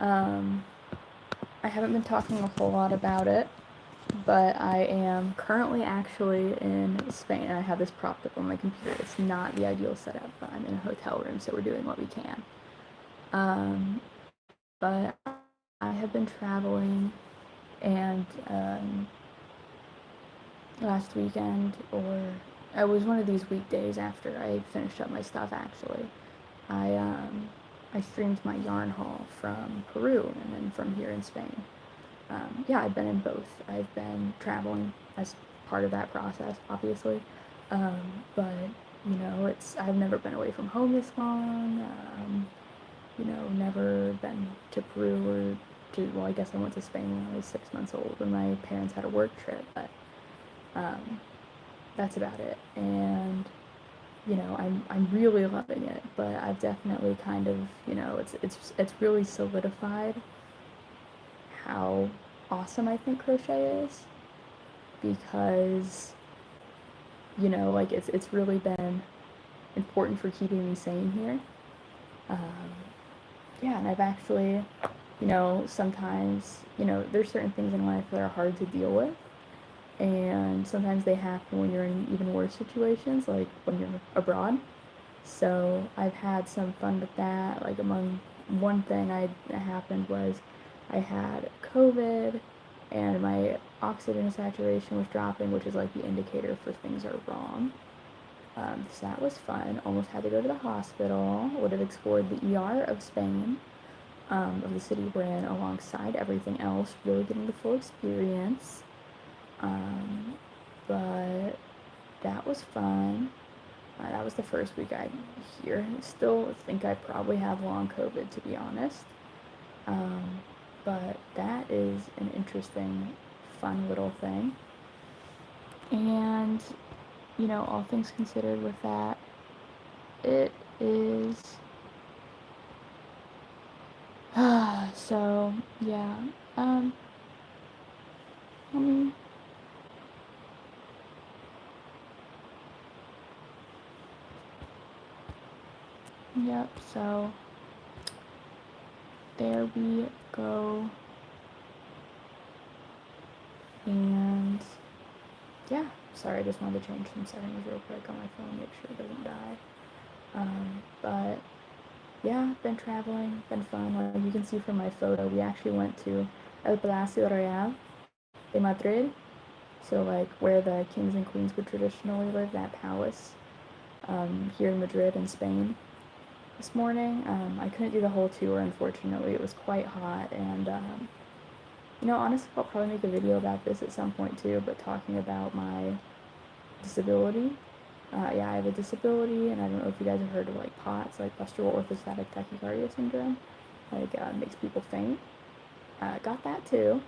Um, I haven't been talking a whole lot about it, but I am currently actually in Spain, and I have this propped up on my computer. It's not the ideal setup, but I'm in a hotel room, so we're doing what we can. But I have been traveling, and last weekend, or it was one of these weekdays after I finished up my stuff. Actually, I um, I streamed my yarn haul from Peru and then from here in Spain. Yeah, I've been in both. I've been traveling as part of that process, obviously, but I've never been away from home this long. Never been to Peru or to, well, I guess I went to Spain when I was 6 months old when my parents had a work trip, but um, that's about it. And I'm really loving it, but I've definitely kind of, it's really solidified how awesome I think crochet is, because like it's really been important for keeping me sane here. Um, yeah, and I've actually, sometimes, there's certain things in life that are hard to deal with, and sometimes they happen when you're in even worse situations, like when you're abroad. So I've had some fun with that. Like, among one thing that happened was I had COVID, and my oxygen saturation was dropping, which is like the indicator for things are wrong. So that was fun. Almost had to go to the hospital. Would have explored the ER of Spain, of the city we're in, alongside everything else, really getting the full experience. Um, but that was fun. That was the first week I'm here. I still think I probably have long COVID, to be honest. Um, but that is an interesting, fun little thing. And, all things considered with that, it is. So, yeah. Um, I mean, yep, so there we go. And yeah, sorry, I just wanted to change some settings real quick on my phone, make sure it doesn't die. But yeah, been traveling, been fun. Like you can see from my photo, we actually went to El Palacio Real de Madrid. So like where the kings and queens would traditionally live, that palace, here in Madrid in Spain this morning. I couldn't do the whole tour, unfortunately. It was quite hot, and honestly, I'll probably make a video about this at some point too, but talking about my disability. Yeah, I have a disability, and I don't know if you guys have heard of like POTS, like postural orthostatic tachycardia syndrome. Like, makes people faint. Got that too,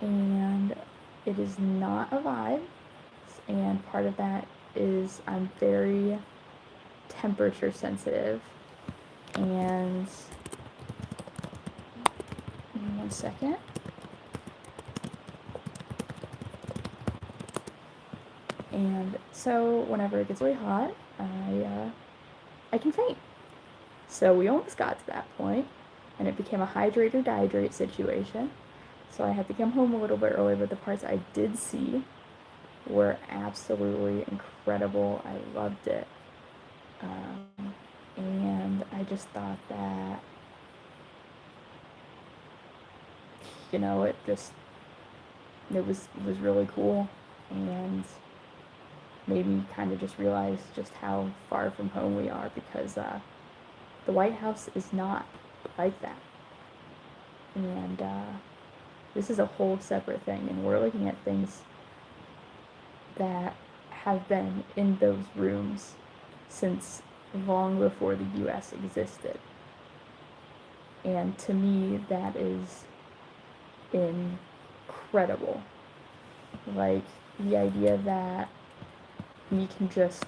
and it is not a vibe, and part of that is I'm very temperature sensitive, and give me 1 second. And so whenever it gets really hot, I can faint. So we almost got to that point, and it became a hydrate or dehydrate situation. So I had to come home a little bit early, but the parts I did see were absolutely incredible. I loved it. And I just thought that, it was really cool, and made me kind of just realize just how far from home we are, because the White House is not like that. And this is a whole separate thing, and we're looking at things that have been in those rooms since long before the US existed. And to me, that is incredible. Like, the idea that we can just,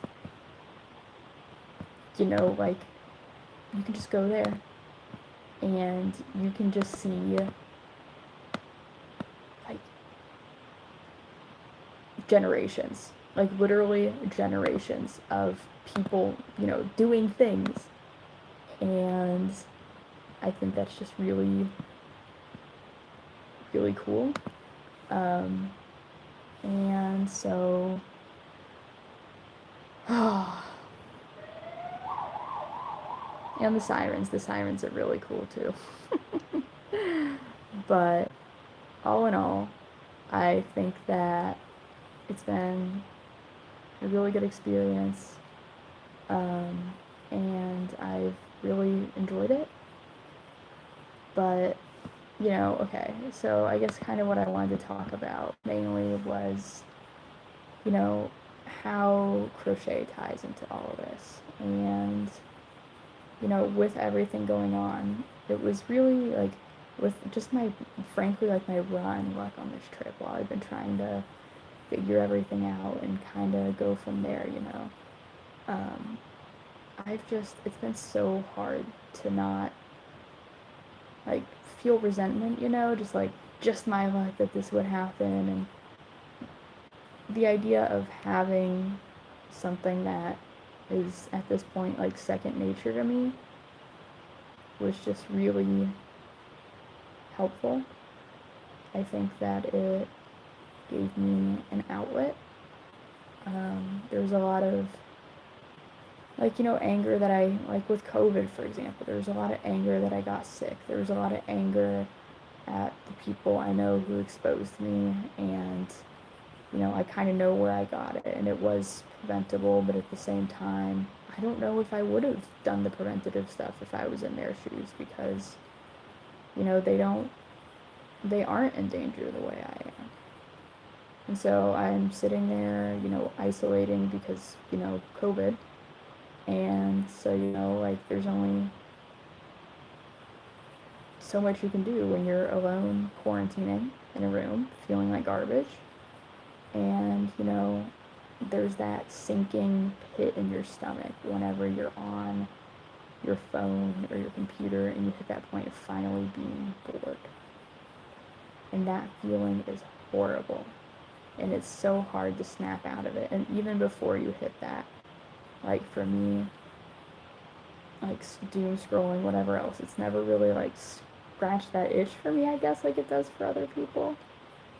like, you can just go there and you can just see, like, generations, like literally generations of people, doing things. And I think that's just really, really cool. And so, and the sirens are really cool too. But all in all, I think that it's been a really good experience, and I've really enjoyed it. But, okay, so I guess kind of what I wanted to talk about mainly was, how crochet ties into all of this. And, with everything going on, it was really like, with just frankly, like my raw luck on this trip while I've been trying to figure everything out and kind of go from there, it's been so hard to not, like, feel resentment, just my luck that this would happen, and the idea of having something that is at this point like second nature to me was just really helpful. I think that it gave me an outlet. There was a lot of anger that with COVID, for example, there was a lot of anger that I got sick. There was a lot of anger at the people I know who exposed me, and I kind of know where I got it, and it was preventable, but at the same time, I don't know if I would have done the preventative stuff if I was in their shoes, because, they aren't in danger the way I am. And so I'm sitting there, isolating because, COVID, and so, there's only so much you can do when you're alone, quarantining in a room, feeling like garbage. And, there's that sinking pit in your stomach whenever you're on your phone or your computer and you hit that point of finally being bored. And that feeling is horrible. And it's so hard to snap out of it. And even before you hit that, like for me, like doom scrolling, whatever else, it's never really like scratched that itch for me, I guess, like it does for other people.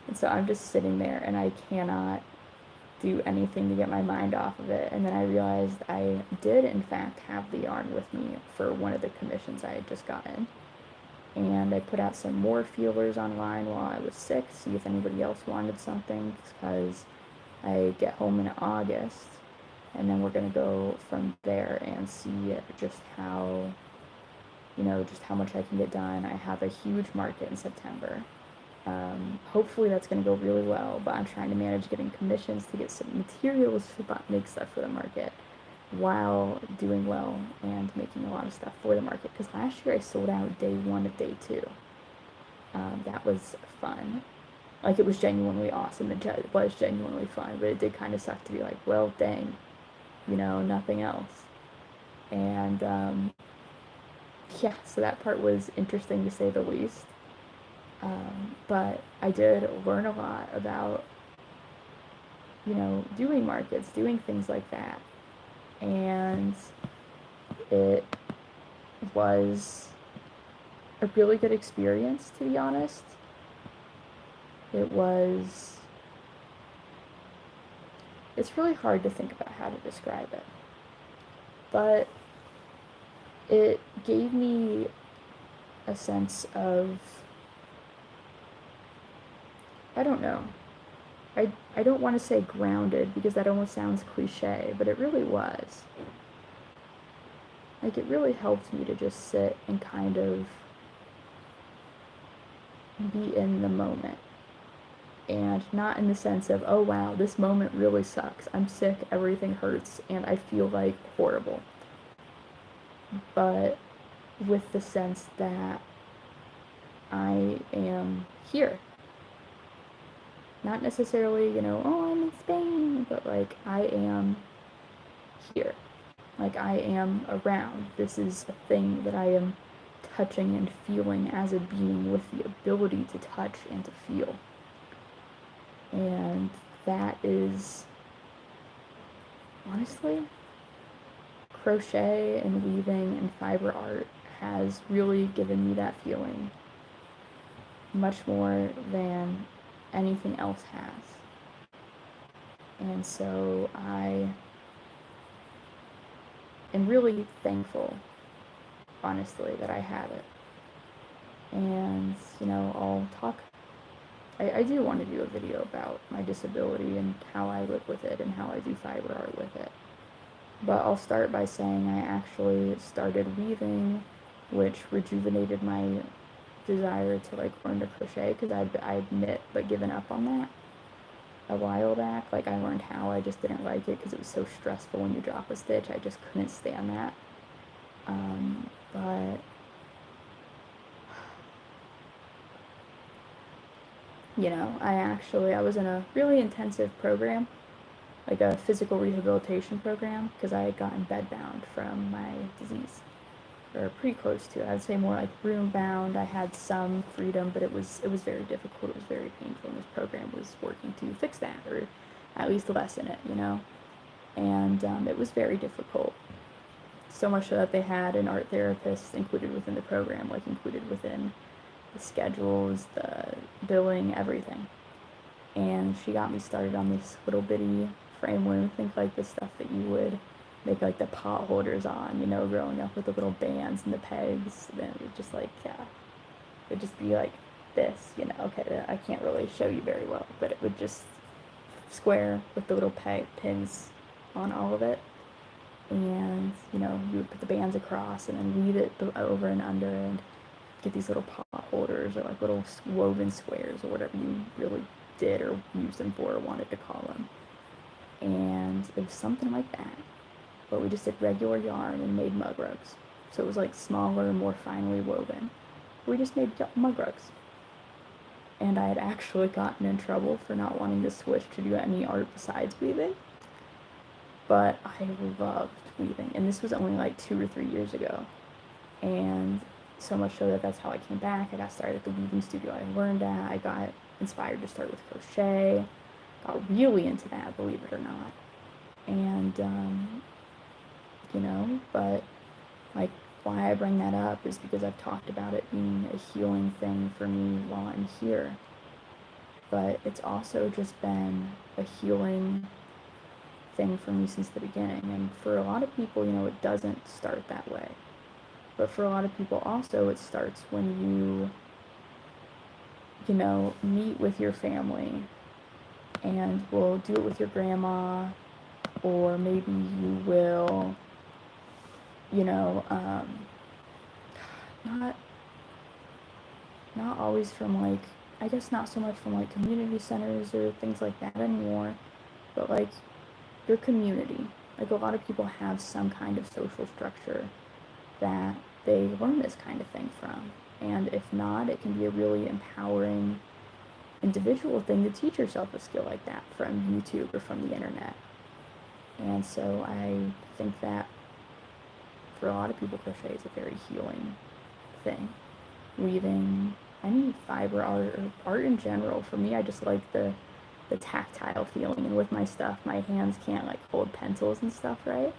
And so I'm just sitting there and I cannot do anything to get my mind off of it. And then I realized I did in fact have the yarn with me for one of the commissions I had just gotten. And I put out some more feelers online while I was sick, see if anybody else wanted something, because I get home in August, and then we're going to go from there and see just how, just how much I can get done. I have a huge market in September. Hopefully that's going to go really well, but I'm trying to manage getting commissions to get some materials to make stuff for the market while doing well and making a lot of stuff for the market, because last year I sold out day 1 of day 2. That was fun. Like, it was genuinely awesome. It was genuinely fun, but it did kind of suck to be like, well, dang, nothing else. And yeah, so that part was interesting to say the least. But I did learn a lot about, doing markets, doing things like that. And it was a really good experience, to be honest. It's really hard to think about how to describe it. But it gave me a sense of, I don't know. I don't want to say grounded, because that almost sounds cliche, but it really was. Like, it really helped me to just sit and kind of be in the moment. And not in the sense of, oh wow, this moment really sucks. I'm sick, everything hurts, and I feel like horrible. But with the sense that I am here. Not necessarily, oh, I'm in Spain, but like, I am here. Like, I am around. This is a thing that I am touching and feeling as a being with the ability to touch and to feel. And that is, honestly, crochet and weaving and fiber art has really given me that feeling much more than anything else has. And so I am really thankful, honestly, that I have it. And, I'll talk. I do want to do a video about my disability and how I live with it and how I do fiber art with it. But I'll start by saying I actually started weaving, which rejuvenated my desire to learn to crochet, because I admit given up on that a while back. I learned how, I just didn't like it because it was so stressful when you drop a stitch. I just couldn't stand that. But I was in a really intensive program, a physical rehabilitation program, because I had gotten bedbound from my disease, or pretty close to it. I'd say more room bound. I had some freedom, but it was very difficult. It was very painful, and this program was working to fix that, or at least lessen it, And it was very difficult. So much so that they had an art therapist included within the program, included within the schedules, the billing, everything. And she got me started on this little bitty frame loom. Think the stuff that you would make the pot holders on, growing up with the little bands and the pegs. Then it would just it'd just be this, okay, I can't really show you very well, but it would just square with the little pins on all of it. And, you would put the bands across and then weave it over and under and get these little pot holders, or little woven squares, or whatever you really did or used them for or wanted to call them. And it was something like that. But we just did regular yarn and made mug rugs. So it was smaller, more finely woven. We just made mug rugs. And I had actually gotten in trouble for not wanting to switch to do any art besides weaving. But I loved weaving. And this was only 2 or 3 years ago. And so much so that's how I came back. I got started at the weaving studio I learned at. I got inspired to start with crochet. Got really into that, believe it or not. And, but why I bring that up is because I've talked about it being a healing thing for me while I'm here. But it's also just been a healing thing for me since the beginning. And for a lot of people, it doesn't start that way. But for a lot of people also, it starts when you meet with your family, and will do it with your grandma, or maybe you will, not always from I guess not so much from community centers or things like that anymore, but your community. A lot of people have some kind of social structure that they learn this kind of thing from. And if not, it can be a really empowering individual thing to teach yourself a skill like that from YouTube or from the internet. And so I think that for a lot of people, crochet is a very healing thing. Weaving, any fiber art, or art in general, for me, I just like the tactile feeling. And with my stuff, my hands can't hold pencils and stuff, right?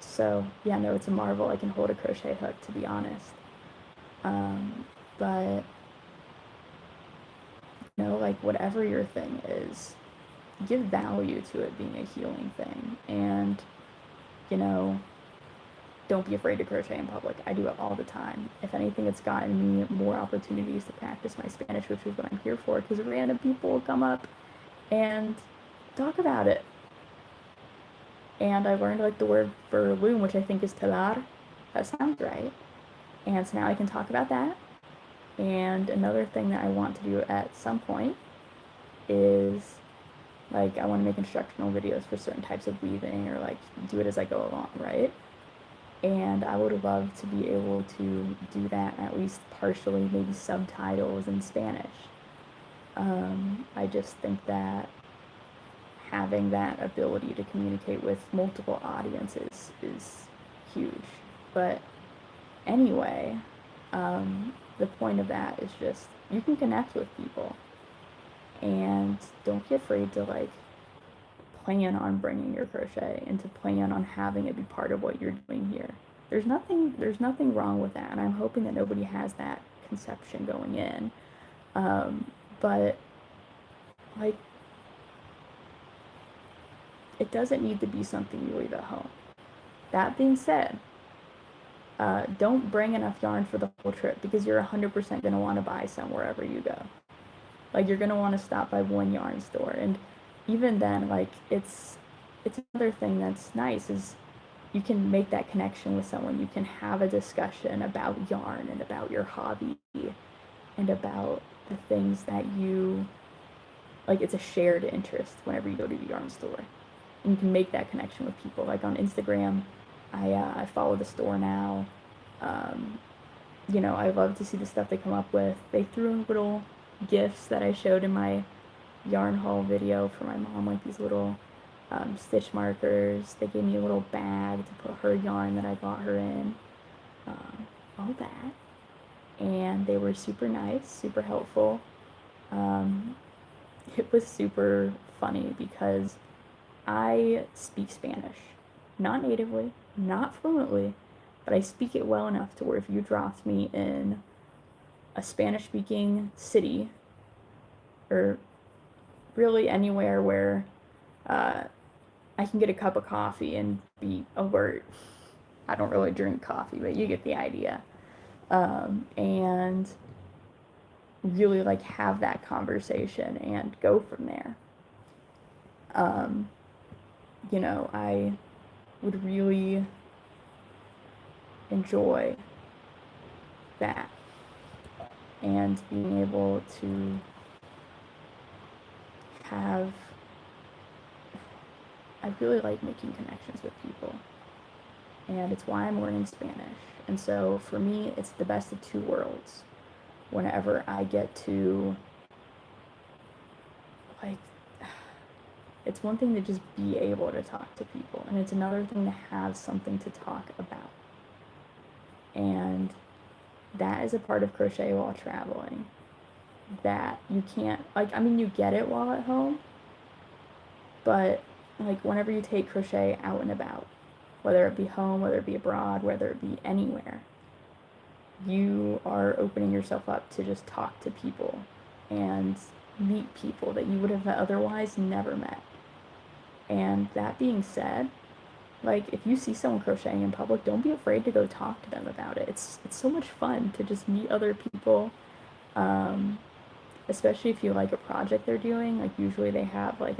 So yeah, no, it's a marvel I can hold a crochet hook, to be honest. But whatever your thing is, give value to it being a healing thing. And don't be afraid to crochet in public. I do it all the time. If anything, it's gotten me more opportunities to practice my Spanish, which is what I'm here for, because random people will come up and talk about it. And I learned the word for loom, which I think is telar. That sounds right. And so now I can talk about that. And another thing that I want to do at some point is I want to make instructional videos for certain types of weaving, or do it as I go along, right? And I would love to be able to do that, at least partially, maybe subtitles in Spanish. I just think that having that ability to communicate with multiple audiences is huge. But anyway, the point of that is just you can connect with people, and don't be afraid to plan on bringing your crochet and to plan on having it be part of what you're doing here. there's nothing wrong with that, and I'm hoping that nobody has that conception going in. But like, it doesn't need to be something you leave at home. That being said, don't bring enough yarn for the whole trip, because you're 100% going to want to buy some wherever you go. Like, you're going to want to stop by one yarn store, and even then, like, it's another thing that's nice is you can make that connection with someone. You can have a discussion about yarn and about your hobby and about the things that you like. It's a shared interest whenever you go to the yarn store, and you can make that connection with people. Like on Instagram, I follow the store now. You know, I love to see the stuff they come up with. They threw in little gifts that I showed in my yarn haul video for my mom, like these little stitch markers. They gave me a little bag to put her yarn that I got her in, all that, and they were super nice, super helpful. It was super funny because I speak Spanish, not natively, not fluently, but I speak it well enough to where if you dropped me in a Spanish-speaking city, or really anywhere where I can get a cup of coffee and be alert. I don't really drink coffee, but you get the idea. And really like have that conversation and go from there. You know, I would really enjoy that, and being able to have, I really like making connections with people, and it's why I'm learning Spanish. And so for me, it's the best of two worlds whenever I get to, like, it's one thing to just be able to talk to people, and it's another thing to have something to talk about. And that is a part of crochet while traveling that you can't, like, I mean, you get it while at home, but like whenever you take crochet out and about, whether it be home, whether it be abroad, whether it be anywhere, you are opening yourself up to just talk to people and meet people that you would have otherwise never met. And that being said, like, if you see someone crocheting in public, don't be afraid to go talk to them about it. It's so much fun to just meet other people, especially if you like a project they're doing. Like, usually they have like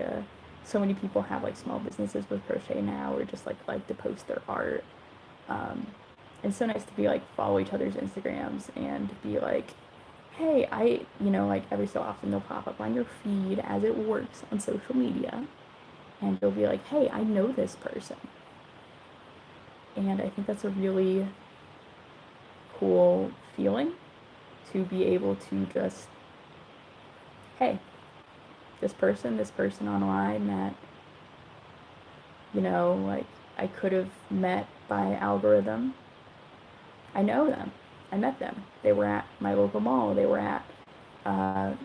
so many people have like small businesses with crochet now, or just like to post their art. It's so nice to be like follow each other's Instagrams and be like, hey, you know, like every so often they'll pop up on your feed as it works on social media, and you'll be like, hey, I know this person. And I think that's a really cool feeling, to be able to just, hey, this person online that, you know, like I could have met by algorithm. I know them. I met them. They were at my local mall. They were at the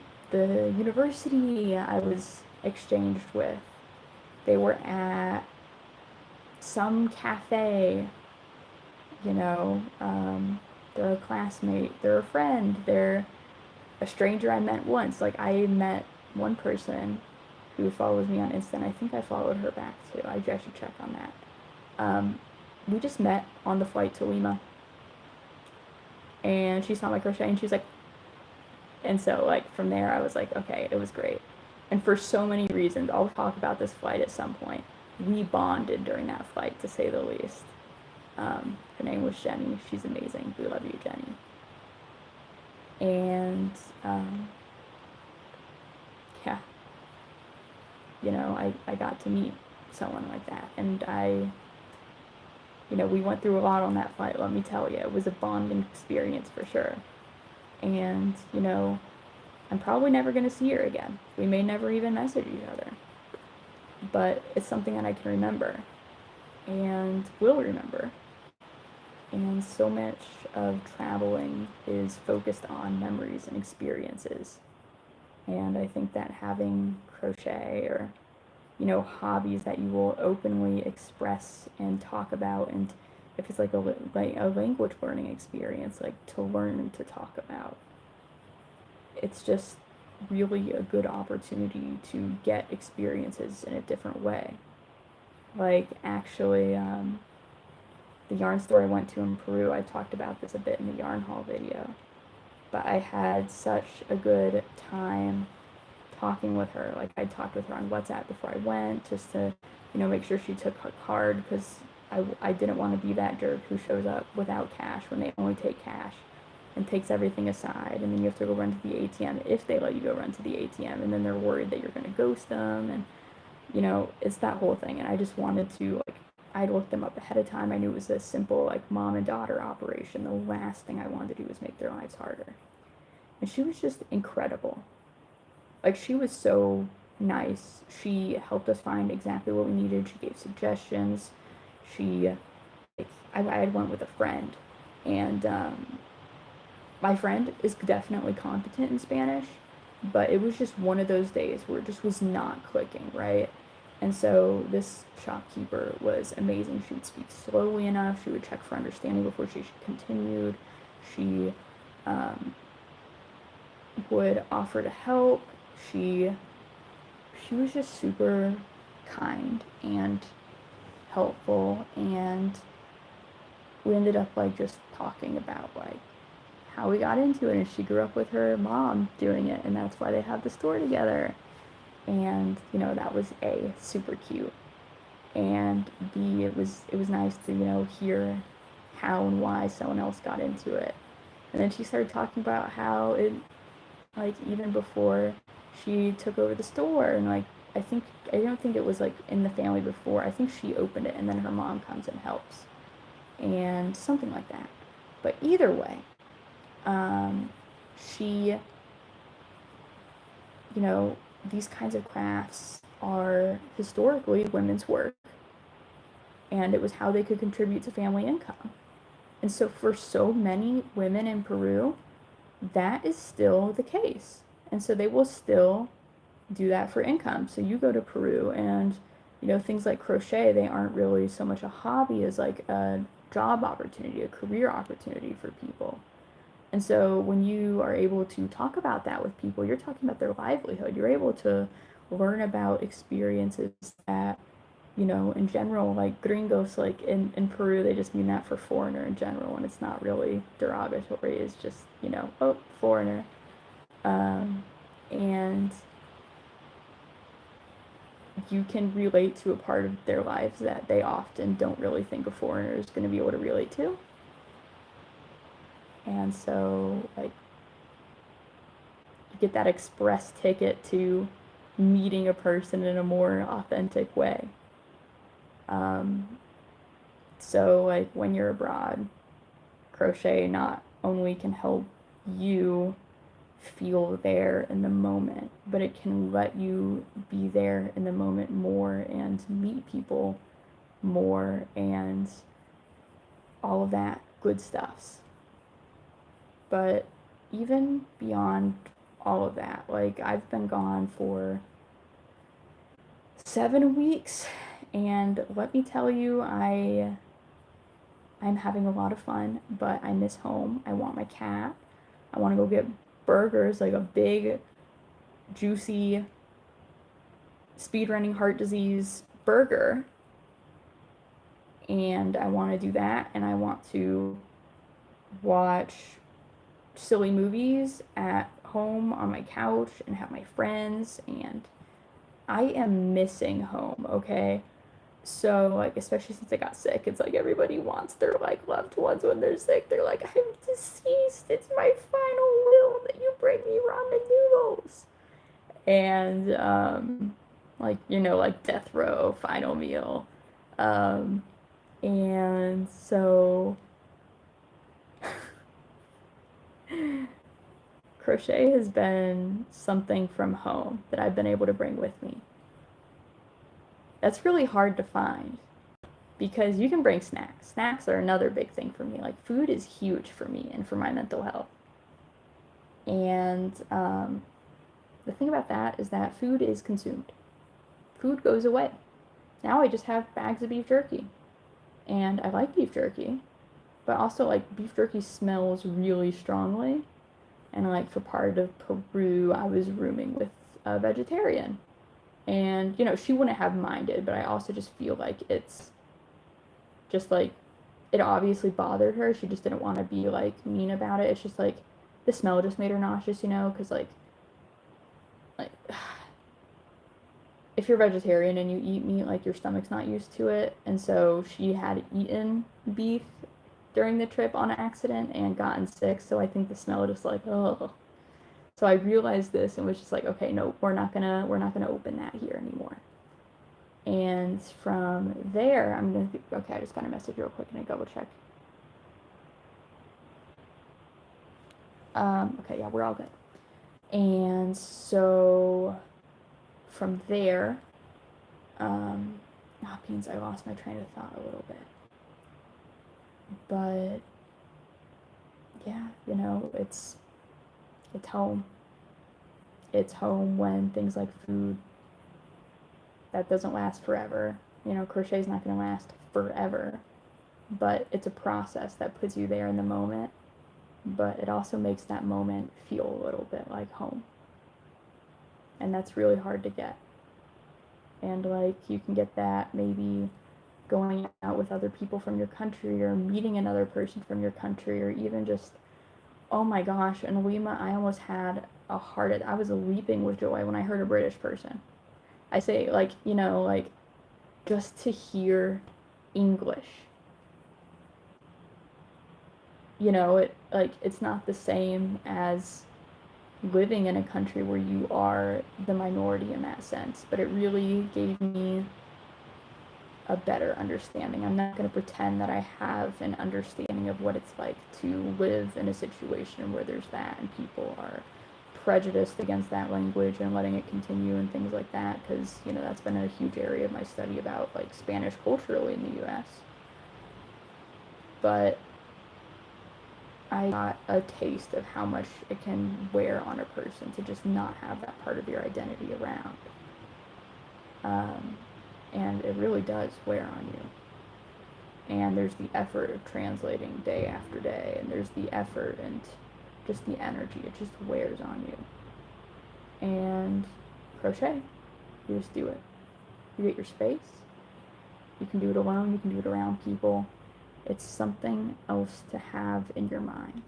university I was exchanged with. They were at some cafe, you know. They're a classmate, they're a friend, they're a stranger I met once. Like, I met one person who follows me on Insta, and I think I followed her back too. I should check on that. We just met on the flight to Lima, and she saw my crochet, and she was like, and so like from there I was like, okay, it was great. And for so many reasons, I'll talk about this flight at some point. We bonded during that flight, to say the least. Her name was Jenny. She's amazing. We love you, Jenny. And yeah, you know, I got to meet someone like that, and you know, we went through a lot on that flight, let me tell you. It was a bonding experience for sure. And, you know, I'm probably never going to see her again. We may never even message each other. But it's something that I can remember and will remember. And so much of traveling is focused on memories and experiences. And I think that having crochet, or, you know, hobbies that you will openly express and talk about and if it's like a language learning experience, like to learn to talk about. It's just really a good opportunity to get experiences in a different way. Like actually, the yarn store I went to in Peru, I talked about this a bit in the yarn haul video, but I had such a good time talking with her. Like I talked with her on WhatsApp before I went, just to, make sure she took her card, because I didn't want to be that jerk who shows up without cash when they only take cash, and takes everything aside, and then you have to go run to the ATM if they let you go run to the ATM, and then they're worried that you're going to ghost them, and it's that whole thing. And I just wanted to, like, I looked them up ahead of time. I knew it was a simple, like, mom and daughter operation. The last thing I wanted to do was make their lives harder. And she was just incredible. Like, she was so nice. She helped us find exactly what we needed. She gave suggestions. I had went with a friend, and my friend is definitely competent in Spanish, but it was just one of those days where it just was not clicking, right? And so this shopkeeper was amazing. She would speak slowly enough. She would check for understanding before she continued. She would offer to help. She was just super kind and helpful, and we ended up like just talking about like how we got into it, and she grew up with her mom doing it, and that's why they have the store together. And that was A, super cute, and B, it was nice to hear how and why someone else got into it. And then she started talking about how it, like, even before she took over the store, and like I don't think it was like in the family before. I think she opened it and then her mom comes and helps, and something like that. But either way, she, these kinds of crafts are historically women's work, and it was how they could contribute to family income. And so for so many women in Peru, that is still the case. And so they will still do that for income. So you go to Peru and, things like crochet, they aren't really so much a hobby as like a job opportunity, a career opportunity for people. And so when you are able to talk about that with people, you're talking about their livelihood. You're able to learn about experiences that, in general, like gringos, like in Peru, they just mean that for foreigner in general, and it's not really derogatory. It's just, oh, foreigner. And you can relate to a part of their lives that they often don't really think a foreigner is going to be able to relate to. And so, like, you get that express ticket to meeting a person in a more authentic way. So, like, when you're abroad, crochet not only can help you feel there in the moment, but it can let you be there in the moment more and meet people more and all of that good stuffs. But even beyond all of that, like, I've been gone for 7 weeks, and let me tell you, I'm having a lot of fun, but I miss home. I want my cat. I want to go get burgers, like a big, juicy, speedrunning heart disease burger. And I want to do that, and I want to watch silly movies at home on my couch and have my friends, and I am missing home, okay? So, like, especially since I got sick, it's like everybody wants their, like, loved ones when they're sick. They're like, I'm deceased. It's my final will that you bring me ramen noodles. And, like, like death row, final meal. And so crochet has been something from home that I've been able to bring with me. That's really hard to find, because you can bring snacks. Snacks are another big thing for me. Like, food is huge for me and for my mental health. And the thing about that is that food is consumed. Food goes away. Now I just have bags of beef jerky. And I like beef jerky, but also like beef jerky smells really strongly. And like for part of Peru, I was rooming with a vegetarian. And, you know, she wouldn't have minded, but I also just feel like it's just like, it obviously bothered her. She just didn't want to be like mean about it. It's just like, the smell just made her nauseous, you know, because like, if you're vegetarian and you eat meat, like your stomach's not used to it. And so she had eaten beef during the trip on accident and gotten sick. So I think the smell just like, oh. So I realized this and was just like, okay, no, we're not gonna open that here anymore. And from there, okay, I just got a message real quick and I double check. Okay, yeah, we're all good. And so from there, beans, I lost my train of thought a little bit. But yeah, you know, it's home. It's home when things like food, that doesn't last forever. You know, crochet's not going to last forever, but it's a process that puts you there in the moment, but it also makes that moment feel a little bit like home. And that's really hard to get. And like you can get that maybe going out with other people from your country or meeting another person from your country or even just, oh my gosh, in Lima I almost had a heart, I was leaping with joy when I heard a British person. I say like, you know, like just to hear English. You know, it's not the same as living in a country where you are the minority in that sense, but it really gave me a better understanding. I'm not going to pretend that I have an understanding of what it's like to live in a situation where there's that and people are prejudiced against that language and letting it continue and things like that, because, you know, that's been a huge area of my study about like Spanish culturally in the US. But I got a taste of how much it can wear on a person to just not have that part of your identity around. And it really does wear on you. And there's the effort of translating day after day, and there's the effort and just the energy. It just wears on you. And crochet, you just do it. You get your space. You can do it alone. You can do it around people. It's something else to have in your mind.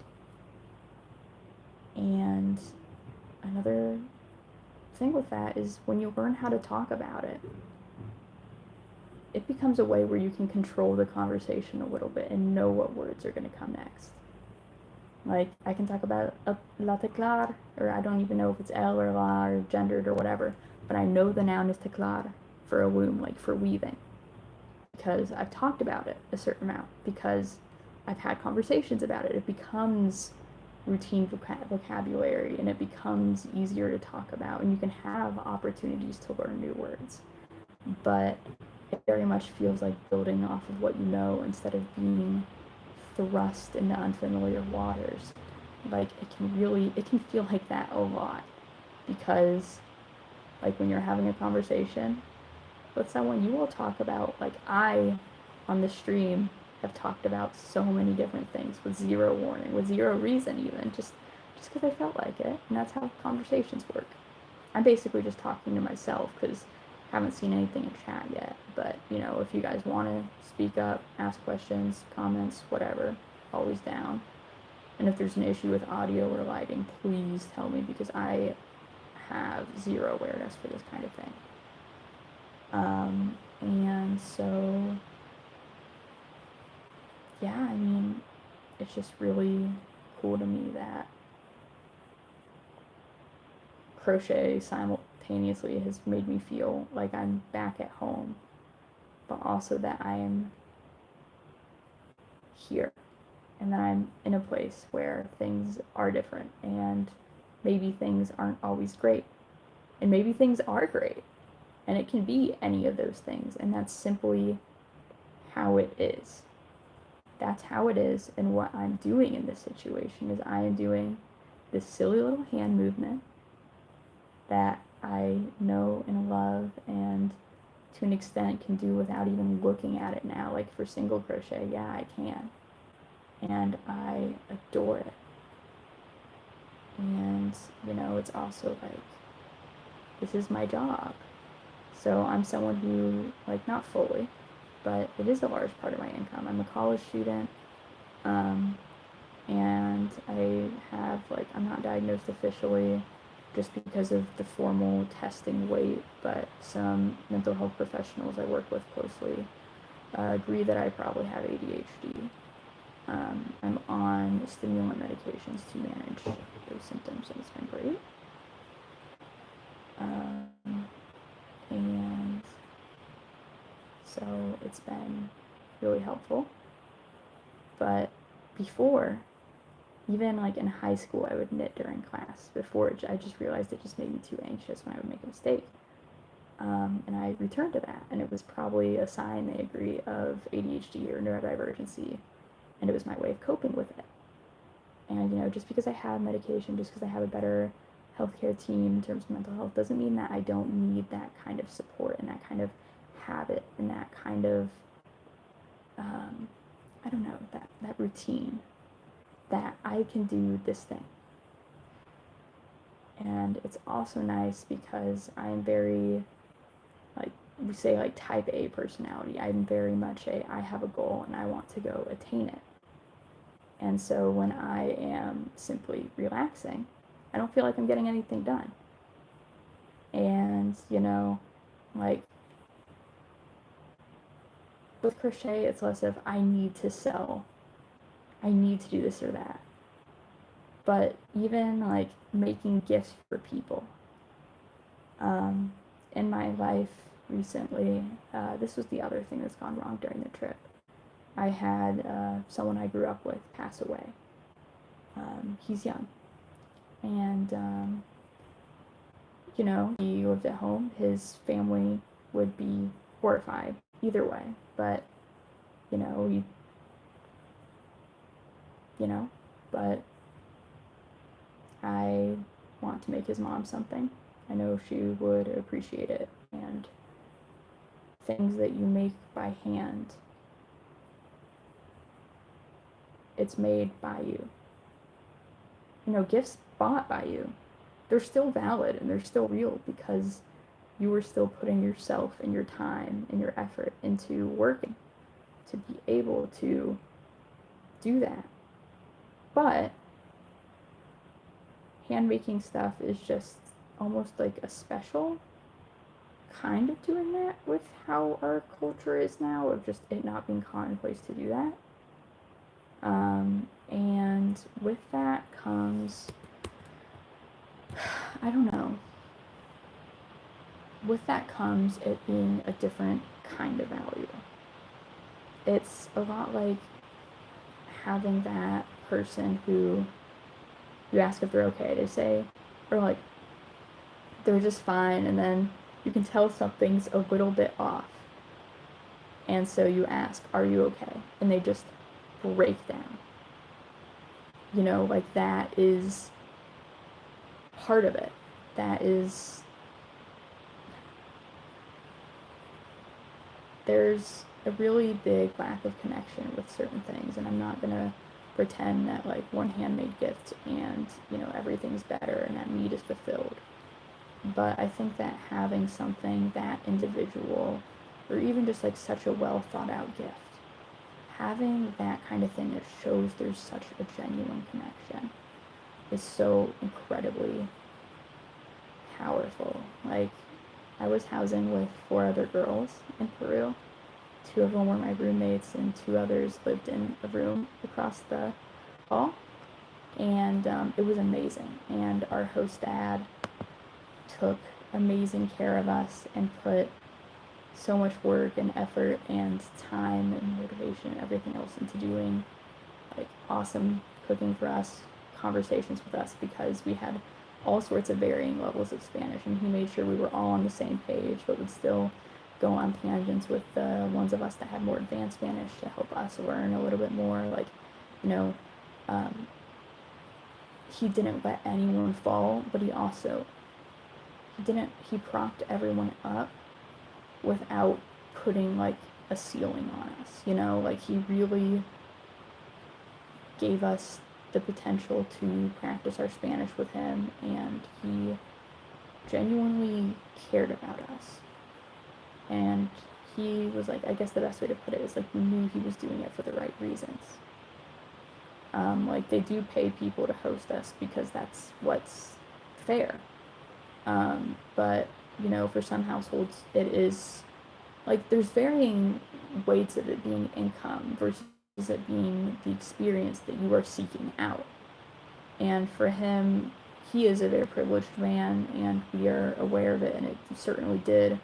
And another thing with that is when you learn how to talk about it, it becomes a way where you can control the conversation a little bit and know what words are going to come next. Like, I can talk about la teclar, or I don't even know if it's el or la or gendered or whatever, but I know the noun is teclar for a loom, like for weaving, because I've talked about it a certain amount, because I've had conversations about it. It becomes routine vocabulary, and it becomes easier to talk about, and you can have opportunities to learn new words. But it very much feels like building off of what you know instead of being thrust into unfamiliar waters. Like, it can feel like that a lot, because like when you're having a conversation with someone, you will talk about, like, I on the stream have talked about so many different things with zero warning, with zero reason, even just because I felt like it. And that's how conversations work. I'm basically just talking to myself because I haven't seen anything in chat yet. But, you know, if you guys want to speak up, ask questions, comments, whatever, always down. And if there's an issue with audio or lighting, please tell me, because I have zero awareness for this kind of thing. And so, yeah, I mean, it's just really cool to me that crochet simultaneously has made me feel like I'm back at home, but also that I am here and that I'm in a place where things are different, and maybe things aren't always great, and maybe things are great, and it can be any of those things, and that's simply how it is. That's how it is, and what I'm doing in this situation is I am doing this silly little hand movement that I know and love, and to an extent, can do without even looking at it now. Like for single crochet, yeah, I can. And I adore it. And, you know, it's also like, this is my job. So I'm someone who, like, not fully, but it is a large part of my income. I'm a college student, and I have, like, I'm not diagnosed officially just because of the formal testing weight, but some mental health professionals I work with closely agree that I probably have ADHD. I'm on stimulant medications to manage those symptoms, and it's been great. And so it's been really helpful. But before, even like in high school, I would knit during class. Before, I just realized it just made me too anxious when I would make a mistake. And I returned to that, and it was probably a sign, they agree, of ADHD or neurodivergency, and it was my way of coping with it. And, you know, just because I have medication, just because I have a better healthcare team in terms of mental health, doesn't mean that I don't need that kind of support and that kind of habit and that kind of, I don't know, that routine, that I can do this thing. And it's also nice because I'm very, like, we say, like, type A personality. I'm very much I have a goal and I want to go attain it. And so when I am simply relaxing, I don't feel like I'm getting anything done. And, you know, like, with crochet, it's less of I need to sell, I need to do this or that. But even, like, making gifts for people. In my life recently, this was the other thing that's gone wrong during the trip. I had someone I grew up with pass away. He's young. And, you know, he lived at home. His family would be horrified either way. But, you know, but I want to make his mom something. I know she would appreciate it. And things that you make by hand, it's made by you. You know, gifts bought by you, they're still valid and they're still real because you were still putting yourself and your time and your effort into working to be able to do that. But hand-making stuff is just almost like a special kind of doing that with how our culture is now, of just it not being commonplace to do that. And with that comes, I don't know, with that comes it being a different kind of value. It's a lot like having that person who you ask if they're okay, they say, or like, they're just fine, and then you can tell something's a little bit off. And so you ask, are you okay? And they just break down. You know, like, that is part of it. That is, there's a really big lack of connection with certain things, and I'm not gonna pretend that, like, one handmade gift and, you know, everything's better and that need is fulfilled. But I think that having something that individual, or even just like such a well thought out gift, having that kind of thing that shows there's such a genuine connection is so incredibly powerful. Like, I was housing with 4 other girls in Peru. 2 of them were my roommates, and 2 others lived in a room across the hall. And it was amazing. And our host dad took amazing care of us and put so much work and effort and time and motivation and everything else into doing, like, awesome cooking for us, conversations with us, because we had all sorts of varying levels of Spanish, and he made sure we were all on the same page, but would still go on tangents with the ones of us that had more advanced Spanish to help us learn a little bit more. Like, you know, he didn't let anyone fall, but he propped everyone up without putting like a ceiling on us, you know, like he really gave us the potential to practice our Spanish with him, and he genuinely cared about us. And he was like, I guess the best way to put it is like, we knew he was doing it for the right reasons. Like, they do pay people to host us because that's what's fair. But, you know, for some households, it is, like, there's varying weights of it being income versus it being the experience that you are seeking out. And for him, he is a very privileged man, and we are aware of it, and it certainly did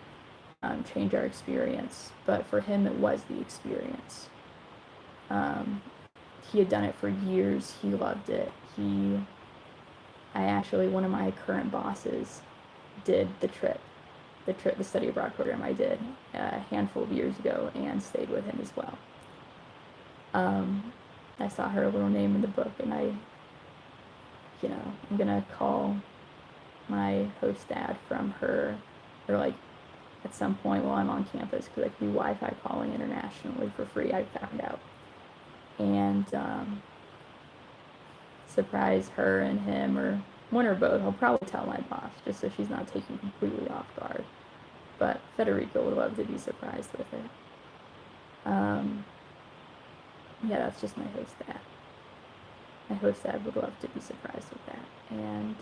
change our experience. But for him, it was the experience. He had done it for years. He loved it. One of my current bosses did the study abroad program I did a handful of years ago, and stayed with him as well. I saw her little name in the book, and I'm gonna call my host dad from her, or like at some point while I'm on campus, because I can do Wi-Fi calling internationally for free, I found out. And surprise her and him, or one or both. I'll probably tell my boss, just so she's not taken completely off guard. But Federico would love to be surprised with it. Yeah, that's just my host dad. My host dad would love to be surprised with that. And,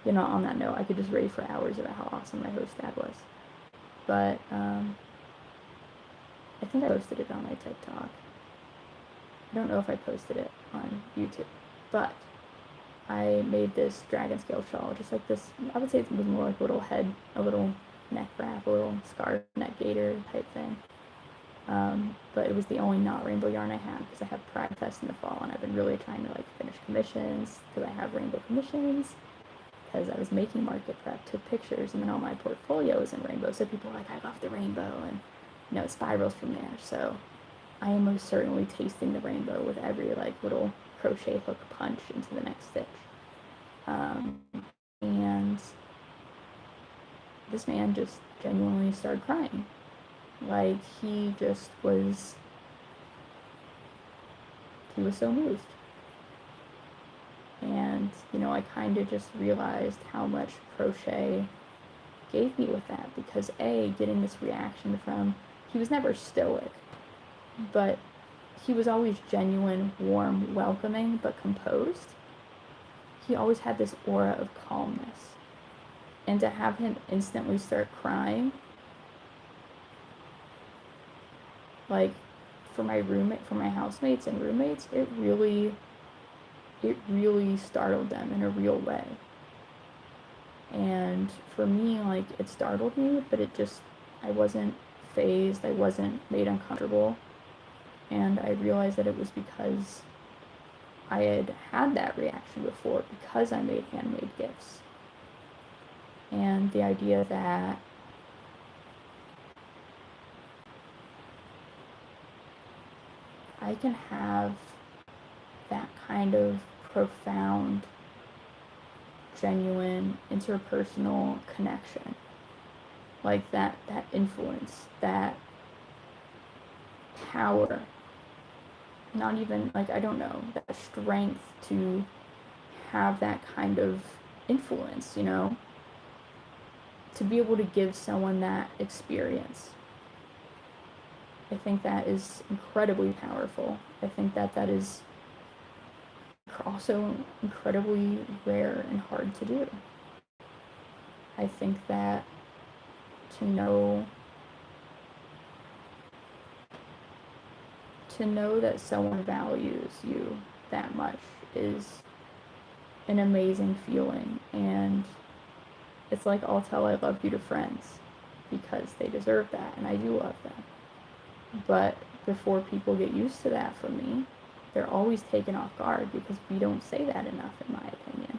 you know, on that note, I could just rave for hours about how awesome my host dad was. But, I think I posted it on my TikTok. I don't know if I posted it on YouTube, but I made this dragon scale shawl, just like this. I would say it was more like a little head, a little neck wrap, a little scarf, neck gaiter type thing. But it was the only not rainbow yarn I had, because I have Pride Fest in the fall, and I've been really trying to like finish commissions, because I have rainbow commissions, because I was making market prep, took pictures, and then all my portfolio is in rainbow, so people are like, I love the rainbow, and you know, it spirals from there. So I am most certainly tasting the rainbow with every like little crochet hook punch into the next stitch. And this man just genuinely started crying. Like, he was so moved. And, you know, I kind of just realized how much crochet gave me with that, because getting this reaction from, he was never stoic, but he was always genuine, warm, welcoming, but composed. He always had this aura of calmness. And to have him instantly start crying, like, for my housemates and roommates, it really startled them in a real way. And for me, like, it startled me, but I wasn't phased, I wasn't made uncomfortable. And I realized that it was because I had that reaction before, because I made handmade gifts. And the idea that I can have that kind of profound, genuine, interpersonal connection, like that influence, that power, not even, like, I don't know, that strength to have that kind of influence, you know, to be able to give someone that experience. I think that is incredibly powerful. I think that is also incredibly rare and hard to do. I think that to know that someone values you that much is an amazing feeling. And it's like, I'll tell I love you to friends, because they deserve that, and I do love them. But before people get used to that from me, they're always taken off guard, because we don't say that enough, in my opinion.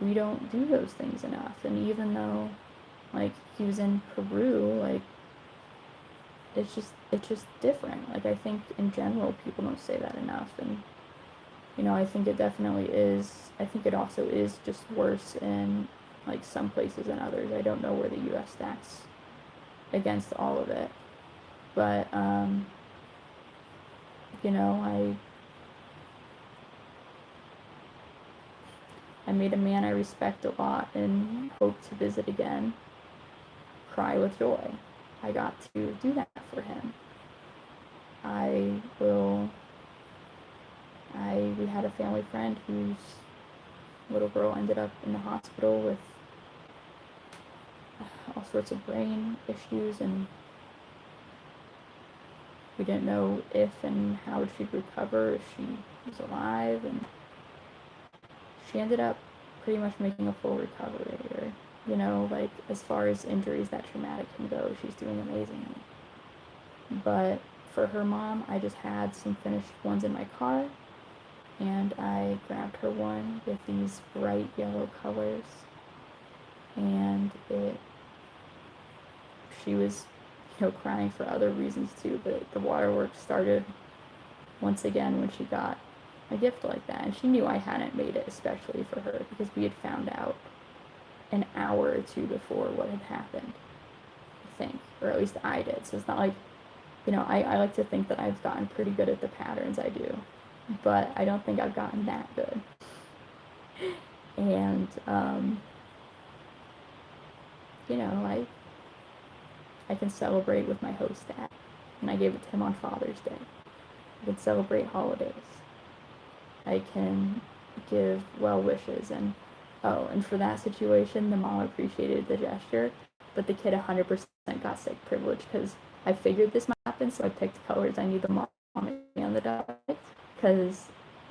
We don't do those things enough. And even though, like, he was in Peru, like, it's just different. Like, I think in general people don't say that enough. And, you know, I think it definitely is. I think it also is just worse in, like, some places than others. I don't know where the U.S. stats against all of it. But, you know, I made a man I respect a lot and hope to visit again cry with joy. I got to do that for him. We had a family friend whose little girl ended up in the hospital with all sorts of brain issues, and we didn't know if and how she'd recover, if she was alive, and she ended up pretty much making a full recovery, or, you know, like, as far as injuries that traumatic can go, she's doing amazingly. But for her mom, I just had some finished ones in my car, and I grabbed her one with these bright yellow colors, and she was, you know, crying for other reasons too, but the waterworks started once again when she got a gift like that, and she knew I hadn't made it especially for her, because we had found out an hour or two before what had happened, I think, or at least I did. So it's not like, you know, I like to think that I've gotten pretty good at the patterns I do, but I don't think I've gotten that good. And, you know, I can celebrate with my host dad, and I gave it to him on Father's Day. I can celebrate holidays. I can give well wishes, and for that situation, the mom appreciated the gesture, but the kid 100% got sick privilege, because I figured this might happen, so I picked colors I knew the mom and the daughter, because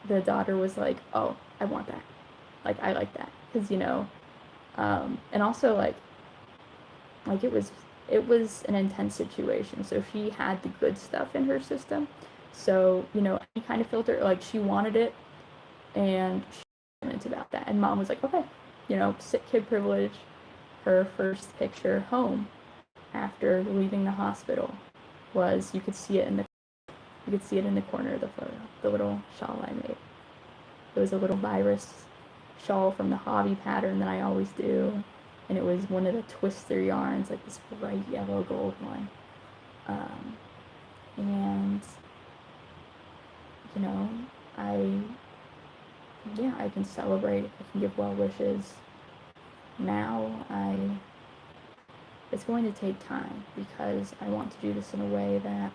the daughter was like, oh, I want that. Like, I like that, because, you know, and also, like it was an intense situation, so she had the good stuff in her system, so, you know, any kind of filter, like, she wanted it, and she was about that, and mom was like, okay, you know, sick kid privilege. Her first picture home after leaving the hospital was, you could see it in the corner of the photo, the little shawl I made. It was a little virus shawl from the hobby pattern that I always do, and it was one of the twister yarns, like this bright yellow gold one. And, you know, I can celebrate, I can give well wishes. Now it's going to take time, because I want to do this in a way that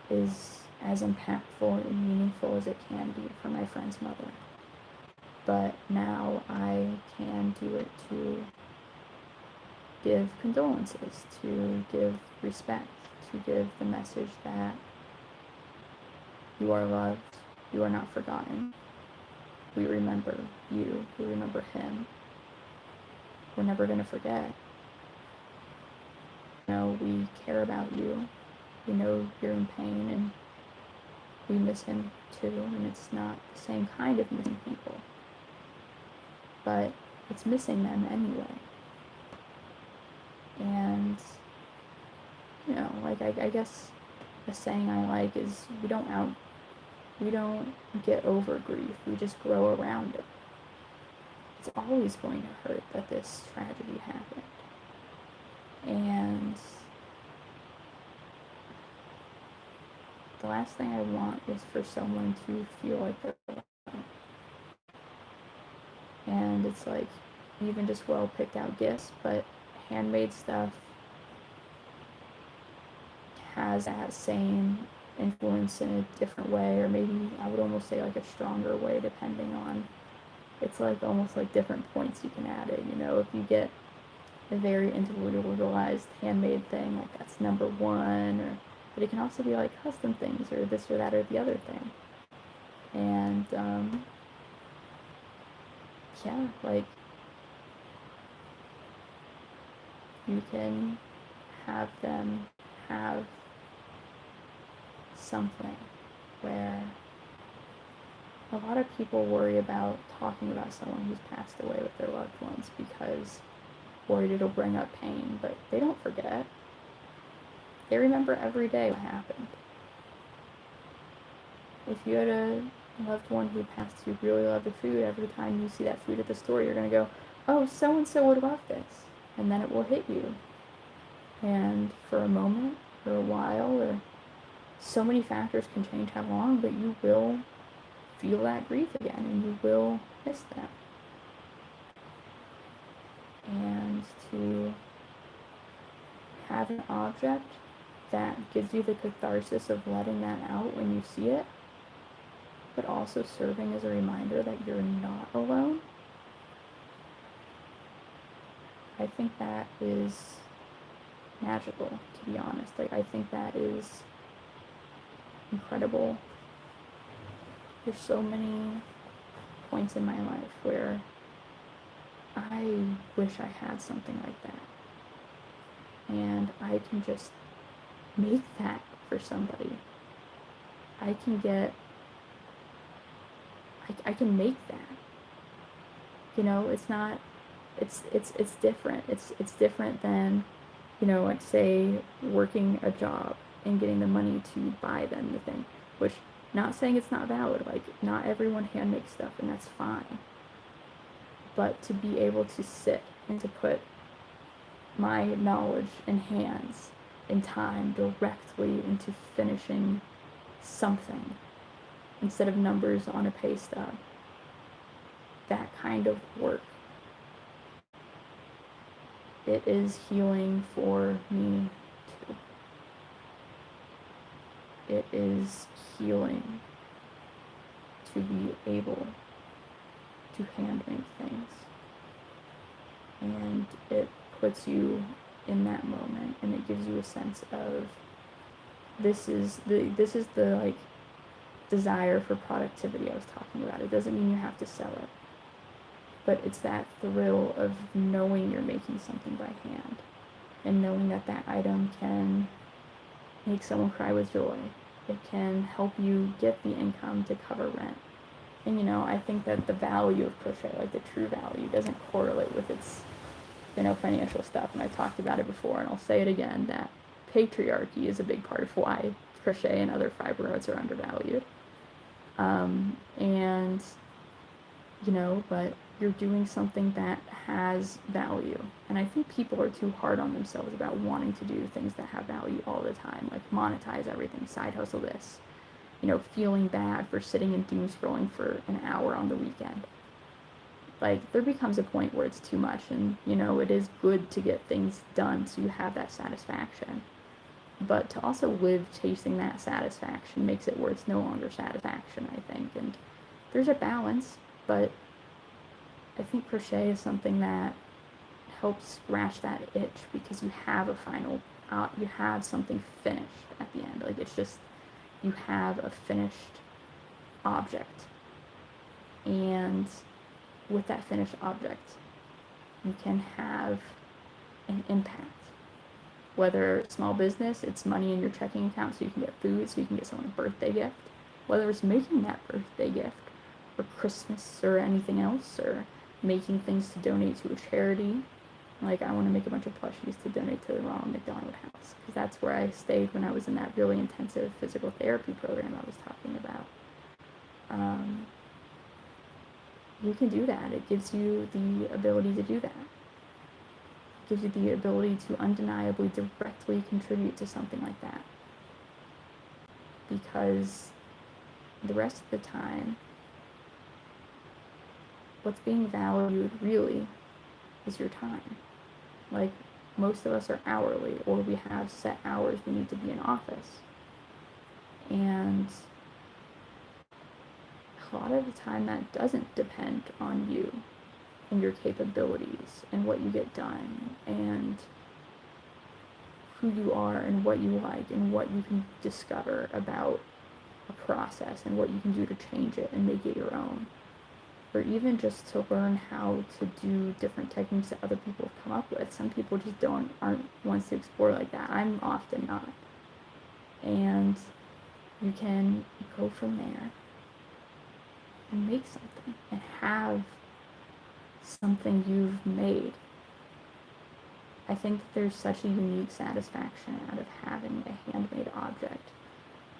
is as impactful and meaningful as it can be for my friend's mother. But now I can do it to give condolences, to give respect, to give the message that you are loved, you are not forgotten. We remember you, we remember him. We're never going to forget. You know, we care about you. We know you're in pain, and we miss him too, and it's not the same kind of missing people, but it's missing them anyway. And, you know, like, I guess a saying I like is, we don't get over grief, we just grow around it. It's always going to hurt that this tragedy happened. And the last thing I want is for someone to feel like they're alone. And it's like, even just well picked out gifts, but handmade stuff has that same influence in a different way, or maybe I would almost say like a stronger way, depending on, it's like almost like different points you can add it, you know. If you get a very individualized handmade thing, like, that's number one, but it can also be like custom things, or this or that or the other thing. And yeah, like, you can have them have something where a lot of people worry about talking about someone who's passed away with their loved ones, because worried it'll bring up pain, but they don't forget. They remember every day what happened. If you had a loved one who passed who really loved the food, every time you see that food at the store, you're going to go, oh, so-and-so would love this. And then it will hit you. And for a moment, for a while, or so many factors can change how long, but you will feel that grief again and you will miss them. And to have an object that gives you the catharsis of letting that out when you see it, but also serving as a reminder that you're not alone, I think that is magical, to be honest. Like, I think that is incredible. There's so many points in my life where I wish I had something like that. And I can just make that for somebody. I can make that. You know, it's not, it's different. It's different than, you know, like, say, working a job and getting the money to buy them the thing, which, not saying it's not valid, like, not everyone hand makes stuff, and that's fine. But to be able to sit and to put my knowledge and hands and time directly into finishing something instead of numbers on a pay stub, that kind of work, it is healing for me too. It is healing to be able to hand make things. And it puts you in that moment, and it gives you a sense of this is the like desire for productivity I was talking about. It doesn't mean you have to sell it, but it's that thrill of knowing you're making something by hand and knowing that that item can make someone cry with joy. It can help you get the income to cover rent. And, you know, I think that the value of crochet, like the true value, doesn't correlate with its, you know, financial stuff. And I talked about it before, and I'll say it again, that patriarchy is a big part of why crochet and other fiber arts are undervalued. And, you know, but you're doing something that has value. And I think people are too hard on themselves about wanting to do things that have value all the time, like monetize everything, side hustle this, you know, feeling bad for sitting and doom scrolling for an hour on the weekend. Like, there becomes a point where it's too much, and, you know, it is good to get things done so you have that satisfaction. But to also live chasing that satisfaction makes it where it's no longer satisfaction, I think. And there's a balance, but I think crochet is something that helps scratch that itch because you have a final, you have something finished at the end. Like, it's just, you have a finished object. And with that finished object, you can have an impact. Whether small business, it's money in your checking account so you can get food, so you can get someone a birthday gift. Whether it's making that birthday gift, or Christmas, or anything else, or making things to donate to a charity. Like, I want to make a bunch of plushies to donate to the Ronald McDonald House, because that's where I stayed when I was in that really intensive physical therapy program I was talking about. You can do that. It gives you the ability to do that. It gives you the ability to undeniably directly contribute to something like that. Because the rest of the time, what's being valued really is your time. Like, most of us are hourly, or we have set hours we need to be in office. And a lot of the time that doesn't depend on you and your capabilities and what you get done and who you are and what you like and what you can discover about a process and what you can do to change it and make it your own. Or even just to learn how to do different techniques that other people have come up with. Some people just aren't ones to explore like that. I'm often not. And you can go from there and make something and have something you've made. I think that there's such a unique satisfaction out of having a handmade object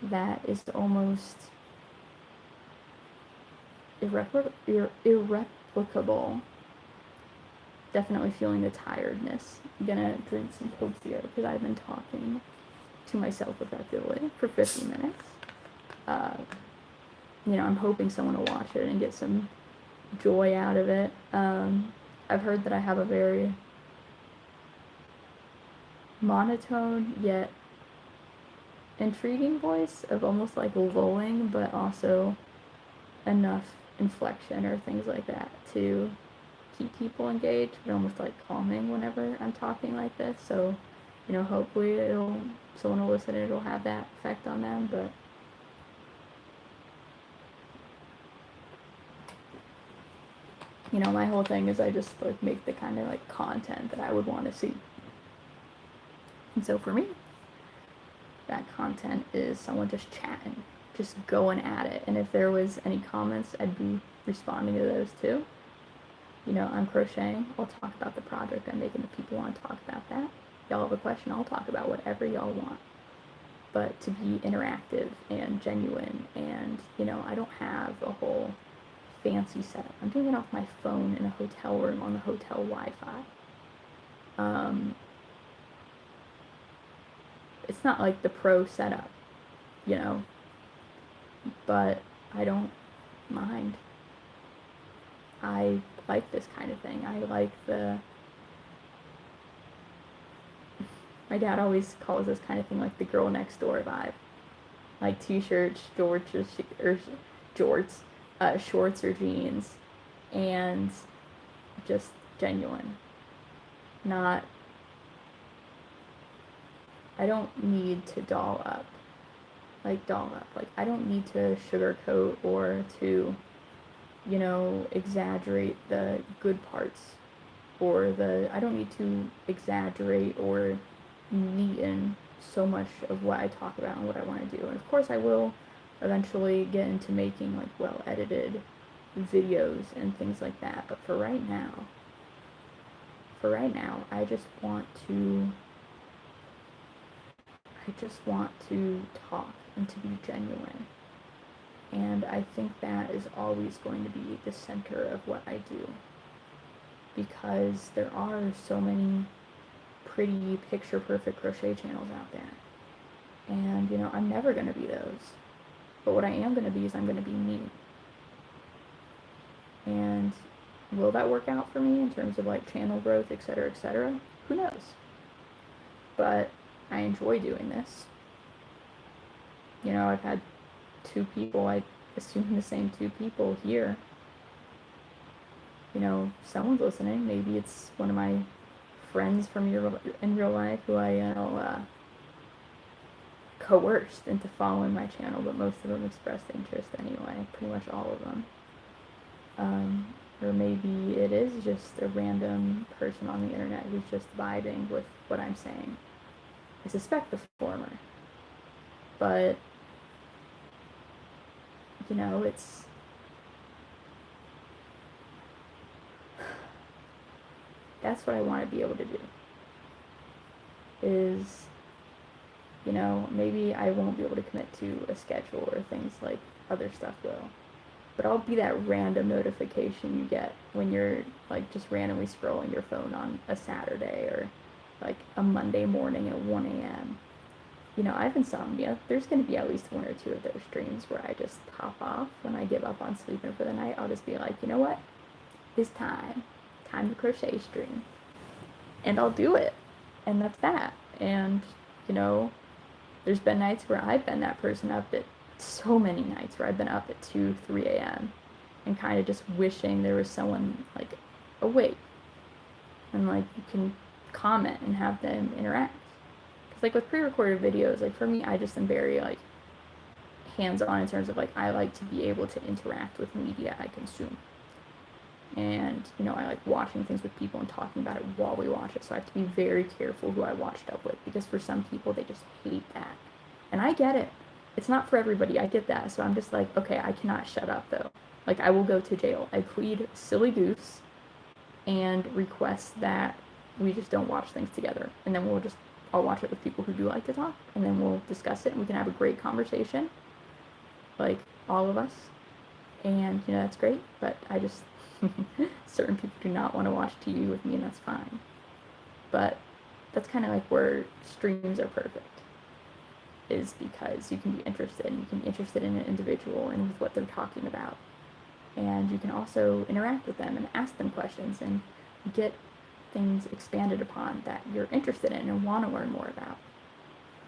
that is almost irreplicable definitely feeling the tiredness. I'm gonna drink some Coke because I've been talking to myself effectively for 50 minutes. I'm hoping someone will watch it and get some joy out of it. I've heard that I have a very monotone yet intriguing voice of almost like lulling, but also enough inflection or things like that to keep people engaged, but almost like calming whenever I'm talking like this. So, hopefully someone will listen and it'll have that effect on them. But my whole thing is I just like make the kind of like content that I would want to see. And so for me, that content is someone just chatting, just going at it. And if there was any comments, I'd be responding to those too. I'm crocheting. I'll talk about the project I'm making if people want to talk about that. Y'all have a question, I'll talk about whatever y'all want. But to be interactive and genuine, and I don't have a whole fancy setup. I'm doing it off my phone in a hotel room on the hotel Wi-Fi. It's not like the pro setup, but I don't mind. I like this kind of thing. I like my dad always calls this kind of thing like the girl next door vibe. Like t-shirts, shorts or jeans, and just genuine. I don't need to doll up. Like, I don't need to sugarcoat or to, exaggerate the good parts. I don't need to exaggerate or neaten so much of what I talk about and what I want to do. And of course I will eventually get into making like well-edited videos and things like that. But for right now, I just want to talk and to be genuine. And I think that is always going to be the center of what I do. Because there are so many pretty picture-perfect crochet channels out there. And, I'm never going to be those. But what I am going to be is I'm going to be me. And will that work out for me in terms of like channel growth, etc., etc.? Who knows? But I enjoy doing this. I've had 2 people, I assume the same 2 people here. Someone's listening. Maybe it's one of my friends from in real life who I coerced into following my channel, but most of them expressed interest anyway, pretty much all of them. Or maybe it is just a random person on the internet who's just vibing with what I'm saying. I suspect the former. But, it's... That's what I want to be able to do. Is, maybe I won't be able to commit to a schedule or things like other stuff will. But I'll be that random notification you get when you're, like, just randomly scrolling your phone on a Saturday or, like, a Monday morning at 1 a.m. I have insomnia. There's going to be at least 1 or 2 of those streams where I just pop off when I give up on sleeping for the night. I'll just be like, you know what? It's time to crochet stream. And I'll do it. And that's that. And, there's been nights where I've been that person up at so many nights where I've been up at 2, 3 a.m. and kind of just wishing there was someone, like, awake. And, like, you can comment and have them interact. Because, like, with pre-recorded videos, like, for me, I just am very, like, hands-on in terms of, like, I like to be able to interact with media I consume. And, I like watching things with people and talking about it while we watch it. So I have to be very careful who I watched up with, because for some people, they just hate that. And I get it. It's not for everybody. I get that. So I'm just like, okay, I cannot shut up, though. Like, I will go to jail. I plead silly goose and request that we just don't watch things together. And then I'll watch it with people who do like to talk. And then we'll discuss it and we can have a great conversation. Like, all of us. And, that's great. But I just... Certain people do not want to watch TV with me, and that's fine. But that's kind of like where streams are perfect, is because you can be interested. You can be interested in an individual and with what they're talking about. And you can also interact with them and ask them questions and get things expanded upon that you're interested in and want to learn more about.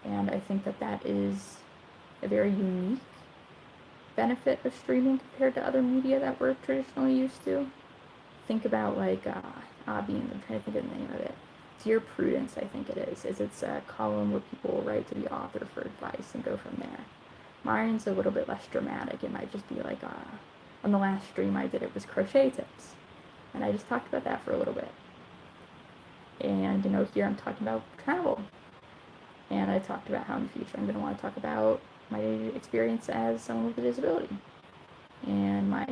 And I think that that is a very unique benefit of streaming compared to other media that we're traditionally used to. Think about like Bean, I'm trying to think of the name of it. Dear Prudence, I think it is. It's a column where people write to the author for advice and go from there. Mine's a little bit less dramatic. It might just be like, on the last stream I did, it was crochet tips. And I just talked about that for a little bit. And, you know, here I'm talking about travel. And I talked about how in the future I'm going to want to talk about my experience as someone with a disability. And my,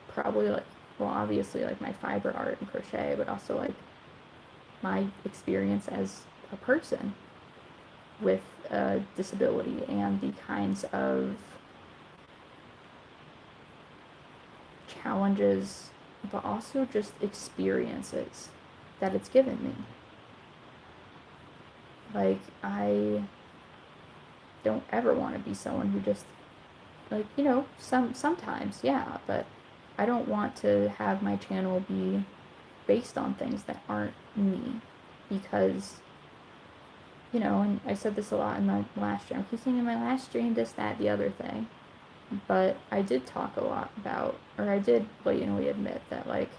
probably like, well, obviously like my fiber art and crochet, but also like my experience as a person with a disability and the kinds of challenges, but also just experiences that it's given me. Like, I don't ever want to be someone who just, like, you know, sometimes, yeah, but I don't want to have my channel be based on things that aren't me, because, you know, and I said this a lot in my last stream, I keep saying in my last stream this, that, the other thing, but I did talk a lot about, or I did blatantly admit that, like,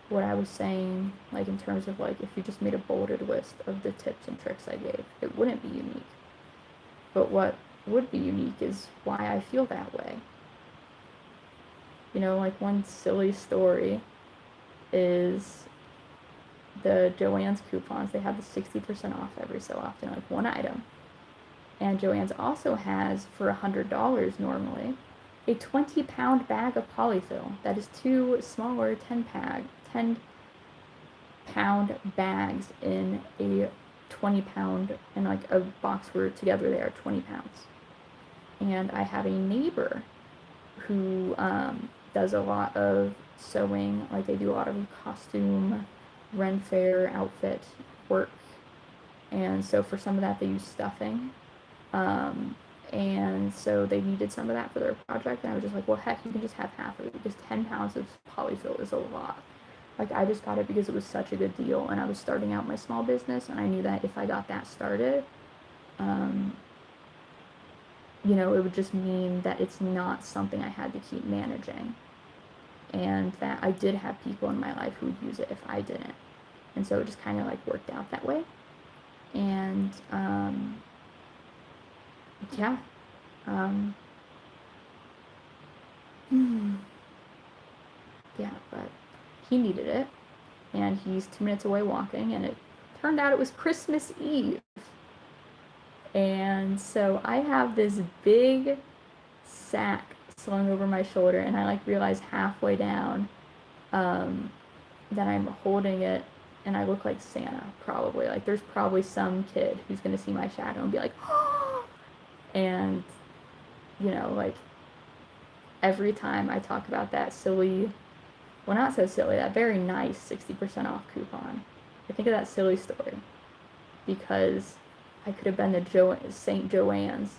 what I was saying, like, in terms of, like, if you just made a bulleted list of the tips and tricks I gave, it wouldn't be unique. But what would be unique is why I feel that way. You know, like, one silly story is the Joann's coupons. They have the 60% off every so often, like, one item. And Joann's also has, for $100 normally, a 20-pound bag of polyfill. That is 2 smaller 10-pound bags in a 20-pound, in like a box where together they are 20 pounds. And I have a neighbor who does a lot of sewing, like they do a lot of costume, Ren Fair outfit work. And so for some of that they use stuffing. And so they needed some of that for their project, and I was just like, well, heck, you can just have half of it, because 10 pounds of polyfill is a lot. Like, I just got it because it was such a good deal, and I was starting out my small business, and I knew that if I got that started, you know, it would just mean that it's not something I had to keep managing, and that I did have people in my life who would use it if I didn't. And so it just kind of, like, worked out that way. And, yeah. Yeah, but he needed it, and he's 2 minutes away walking, and it turned out it was Christmas Eve. And so I have this big sack slung over my shoulder, and I like realize halfway down that I'm holding it, and I look like Santa, probably. Like, there's probably some kid who's gonna see my shadow and be like, oh! And, you know, like, every time I talk about that silly, well, not so silly, that very nice 60% off coupon, I think of that silly story, because I could have been the St. Joann's,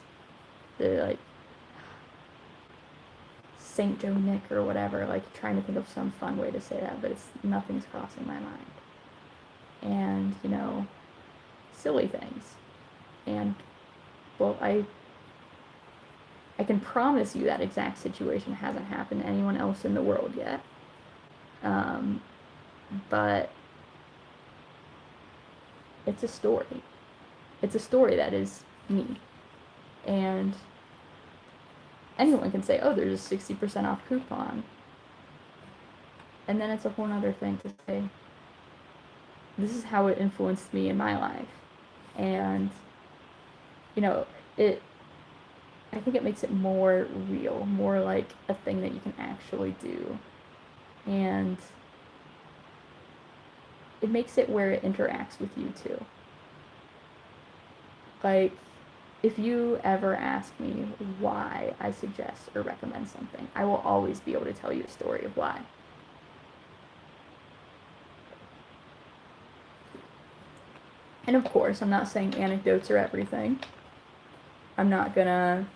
the, like, St. Joe Nick or whatever, like, trying to think of some fun way to say that, but nothing's crossing my mind. And, you know, silly things. And, well, I can promise you that exact situation hasn't happened to anyone else in the world yet. But it's a story. It's a story that is me. And anyone can say, oh, there's a 60% off coupon. And then it's a whole other thing to say, this is how it influenced me in my life. And, you know, I think it makes it more real, more like a thing that you can actually do. And it makes it where it interacts with you too. Like, if you ever ask me why I suggest or recommend something, I will always be able to tell you a story of why. And of course, I'm not saying anecdotes are everything. I'm not gonna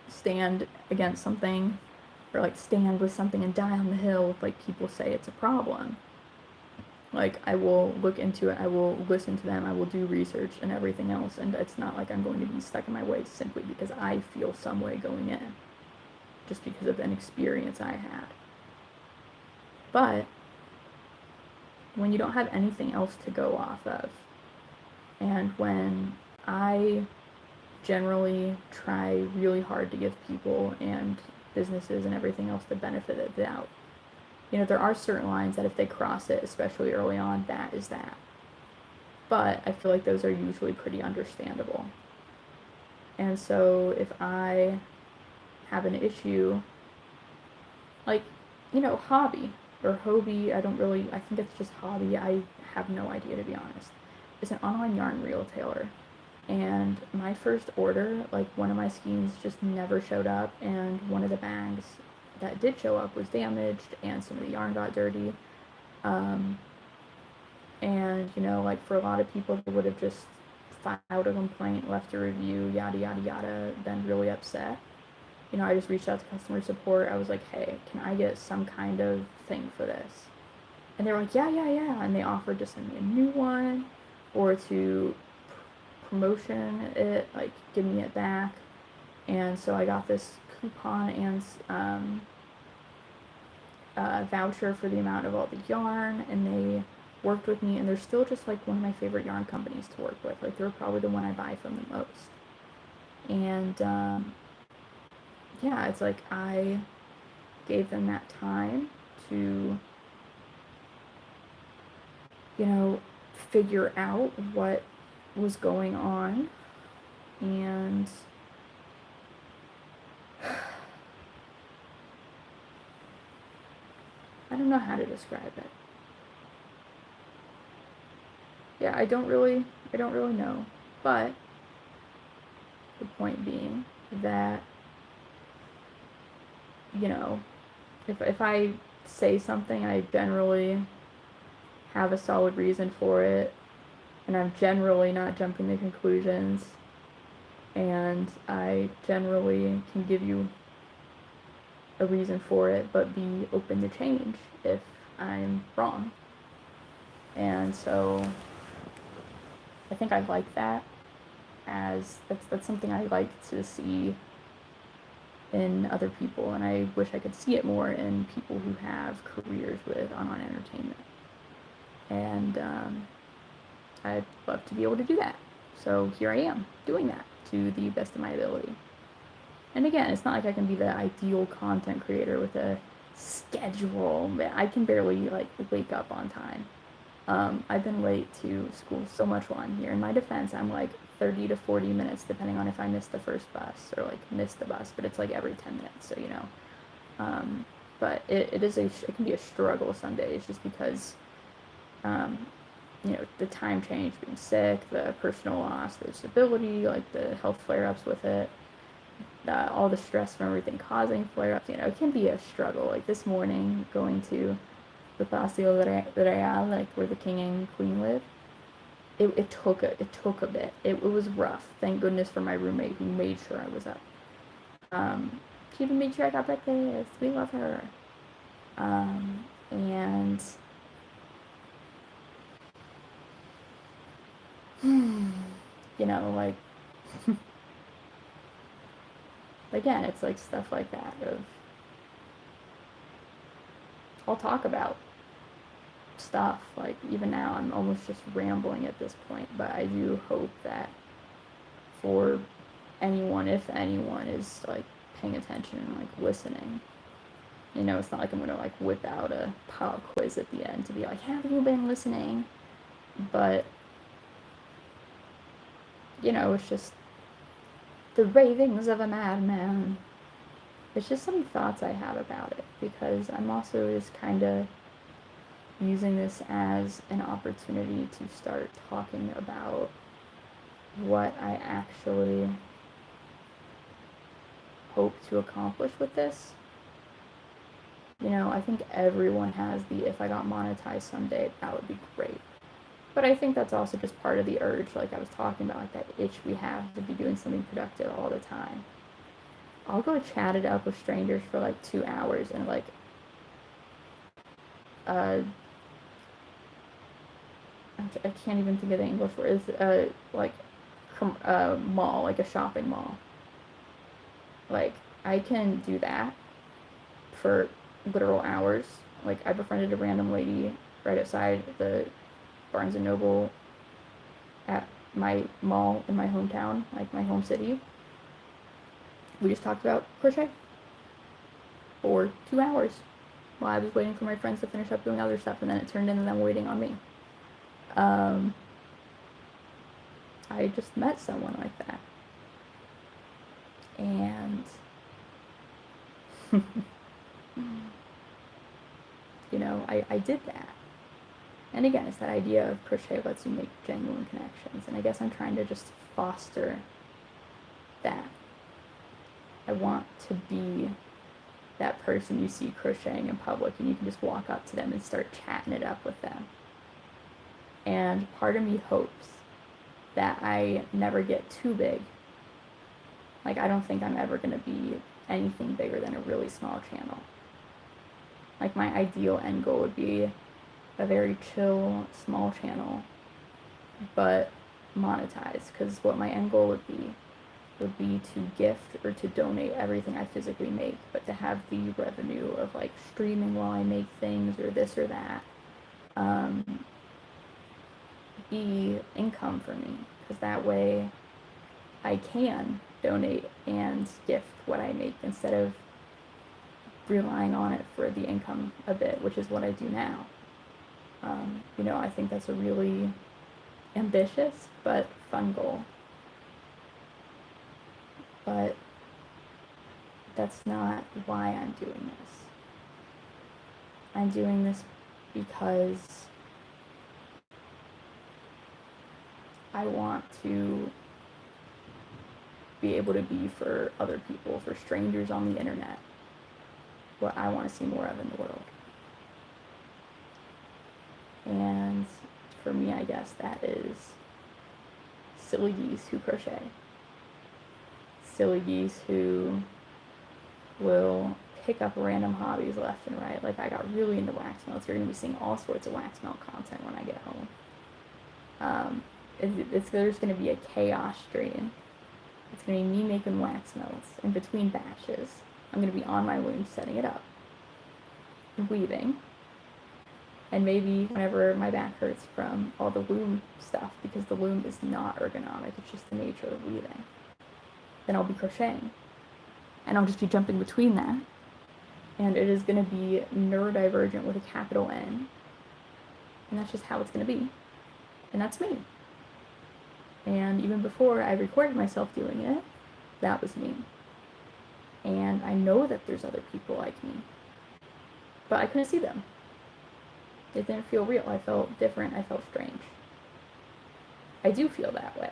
stand against something or like stand with something and die on the hill if like people say it's a problem. Like, I will look into it, I will listen to them, I will do research and everything else, and it's not like I'm going to be stuck in my ways simply because I feel some way going in, just because of an experience I had. But when you don't have anything else to go off of, and when I generally try really hard to give people and businesses and everything else the benefit of the doubt, there are certain lines that if they cross it, especially early on, that is that. But I feel like those are usually pretty understandable. And so if I have an issue, like, hobby or hobby, I think it's just hobby. I have no idea, to be honest. It's an online yarn retailer. And my first order, like, one of my skeins just never showed up, and one of the bags that did show up was damaged, and some of the yarn got dirty. And, like, for a lot of people, they would have just filed a complaint, left a review, yada, yada, yada, been really upset. I just reached out to customer support. I was like, hey, can I get some kind of thing for this? And they were like, yeah, yeah, yeah. And they offered to send me a new one or to promotion it, like, give me it back. And so I got this coupon and voucher for the amount of all the yarn, and they worked with me, and they're still just like one of my favorite yarn companies to work with. Like, they're probably the one I buy from the most. And yeah, it's like I gave them that time to, figure out what was going on, and I don't know how to describe it. Yeah, I don't really know. But the point being that, if I say something, I generally have a solid reason for it, and I'm generally not jumping to conclusions, and I generally can give you a reason for it, but be open to change if I'm wrong. And so I think I like that, as that's something I like to see in other people, and I wish I could see it more in people who have careers with online entertainment. And I'd love to be able to do that. So here I am, doing that to the best of my ability. And again, it's not like I can be the ideal content creator with a schedule. I can barely, like, wake up on time. I've been late to school so much while I'm here. In my defense, I'm like 30 to 40 minutes, depending on if I miss the first bus or, like, miss the bus, but it's like every 10 minutes, so, but it can be a struggle some days, just because, the time change, being sick, the personal loss, the disability, like the health flare-ups with it, all the stress from everything causing flare-ups, it can be a struggle. Like this morning, going to the Palacio Real, like where the king and queen live, it took a bit. It was rough. Thank goodness for my roommate, who made sure I was up. She even made sure I got breakfast. We love her. And like, again, it's like stuff like that of, I'll talk about stuff, like, even now I'm almost just rambling at this point, but I do hope that for anyone, if anyone is, like, paying attention and, like, listening, it's not like I'm gonna, like, whip out a pop quiz at the end to be like, have you been listening? But it's just the ravings of a madman. It's just some thoughts I have about it, because I'm also just kind of using this as an opportunity to start talking about what I actually hope to accomplish with this. You know, I think everyone has the, if I got monetized someday, that would be great. But I think that's also just part of the urge, like I was talking about, like that itch we have to be doing something productive all the time. I'll go chat it up with strangers for like 2 hours and like I can't even think of the English word. It's like mall, like a shopping mall. Like I can do that for literal hours. Like I befriended a random lady right outside the Barnes and Noble at my mall in my hometown, like my home city. We just talked about crochet for 2 hours while I was waiting for my friends to finish up doing other stuff, and then it turned into them waiting on me. I just met someone like that. And, you know, I did that. And again, it's that idea of crochet lets you make genuine connections. And I guess I'm trying to just foster that. I want to be that person you see crocheting in public and you can just walk up to them and start chatting it up with them. And part of me hopes that I never get too big. Like, I don't think I'm ever going to be anything bigger than a really small channel. Like, my ideal end goal would be a very chill, small channel, but monetized. Because what my end goal would be to gift or to donate everything I physically make, but to have the revenue of, like, streaming while I make things or this or that be income for me. Because that way I can donate and gift what I make instead of relying on it for the income a bit, which is what I do now. You know, I think that's a really ambitious but fun goal. But that's not why I'm doing this. I'm doing this because I want to be able to be for other people, for strangers on the internet, what I want to see more of in the world. And for me, I guess that is silly geese who crochet. Silly geese who will pick up random hobbies left and right. Like, I got really into wax melts. You're going to be seeing all sorts of wax melt content when I get home. There's going to be a chaos stream. It's going to be me making wax melts in between batches. I'm going to be on my loom setting it up, weaving, and maybe whenever my back hurts from all the loom stuff, because the loom is not ergonomic, it's just the nature of weaving, then I'll be crocheting. And I'll just be jumping between that. And it is going to be neurodivergent with a capital N. And that's just how it's going to be. And that's me. And even before I recorded myself doing it, that was me. And I know that there's other people like me. But I couldn't see them. It didn't feel real. I felt different. I felt strange. I do feel that way.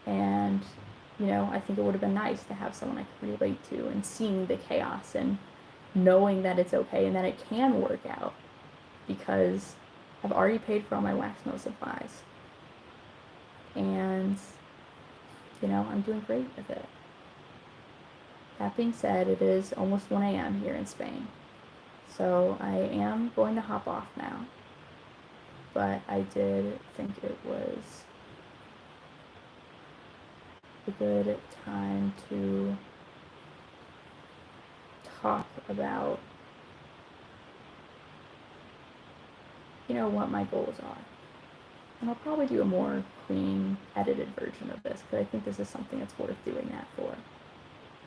And, you know, I think it would have been nice to have someone I could relate to, and seeing the chaos and knowing that it's okay and that it can work out, because I've already paid for all my wax melt supplies. And, you know, I'm doing great with it. That being said, it is almost 1 a.m. here in Spain. So I am going to hop off now. But I did think it was a good time to talk about, you know, what my goals are. And I'll probably do a more clean, edited version of this, because I think this is something that's worth doing that for.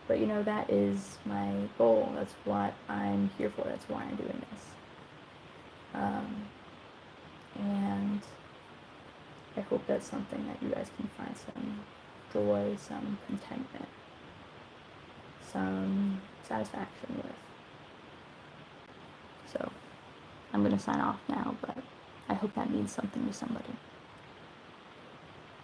But, you know, that is my goal. That's what I'm here for. That's why I'm doing this. And I hope that's something that you guys can find some joy, some contentment, some satisfaction with. So I'm going to sign off now, but I hope that means something to somebody.